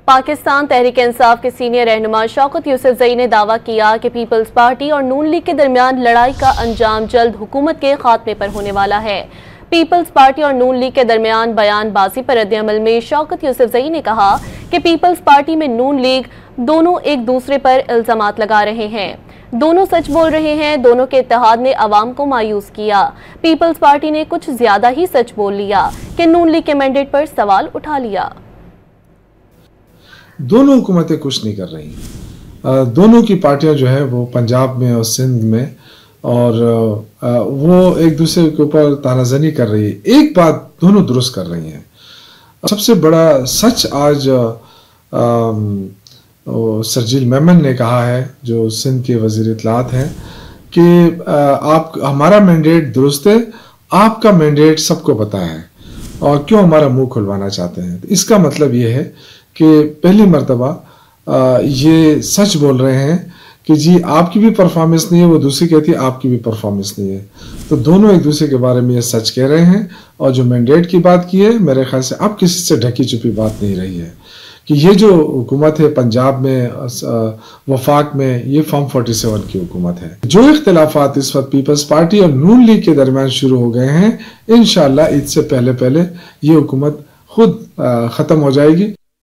پاکستان تحریک انصاف کے سینئر رہنما شوکت یوسفزئی نے دعویٰ کیا کہ پیپلز پارٹی اور نون لیگ کے درمیان لڑائی کا انجام جلد حکومت کے خاتمے پر ہونے والا ہے۔ پیپلز پارٹی اور نون لیگ کے درمیان بیان بازی پر رد عمل میں شوکت یوسفزئی نے کہا کہ پیپلز پارٹی میں نون لیگ دونوں ایک دوسرے پر الزامات لگا رہے ہیں، دونوں سچ بول رہے ہیں، دونوں کے اتحاد نے عوام کو مایوس کیا۔ پیپلز پارٹی نے کچھ زیادہ ہی سچ بول لیا کہ نون لیگ کے مینڈیٹ پر سوال اٹھا لیا۔ دونوں حکومتیں کچھ نہیں کر رہی، دونوں کی پارٹیاں جو ہے وہ پنجاب میں اور سندھ میں، اور وہ ایک دوسرے کے اوپر تانہ زنی کر رہی ہے۔ ایک بات دونوں درست کر رہی ہیں۔ سب سے بڑا سچ آج سرجیل میمن نے کہا ہے، جو سندھ کے وزیر اطلاعات ہیں، کہ ہمارا مینڈیٹ درست ہے، آپ کا مینڈیٹ سب کو پتہ ہے، اور کیوں ہمارا منہ کھلوانا چاہتے ہیں۔ اس کا مطلب یہ ہے کہ پہلی مرتبہ یہ سچ بول رہے ہیں کہ جی آپ کی بھی پرفارمنس نہیں ہے، وہ دوسری کہتی ہے آپ کی بھی پرفارمنس نہیں ہے، تو دونوں ایک دوسرے کے بارے میں یہ سچ کہہ رہے ہیں۔ اور جو مینڈیٹ کی بات کی ہے، میرے خیال سے اب کسی سے ڈھکی چھپی بات نہیں رہی ہے کہ یہ جو حکومت ہے پنجاب میں، وفاق میں، یہ فارم 47 کی حکومت ہے۔ جو اختلافات اس وقت پیپلز پارٹی اور نون لیگ کے درمیان شروع ہو گئے ہیں، انشاءاللہ عید سے پہلے یہ حکومت خود ختم ہو جائے گی۔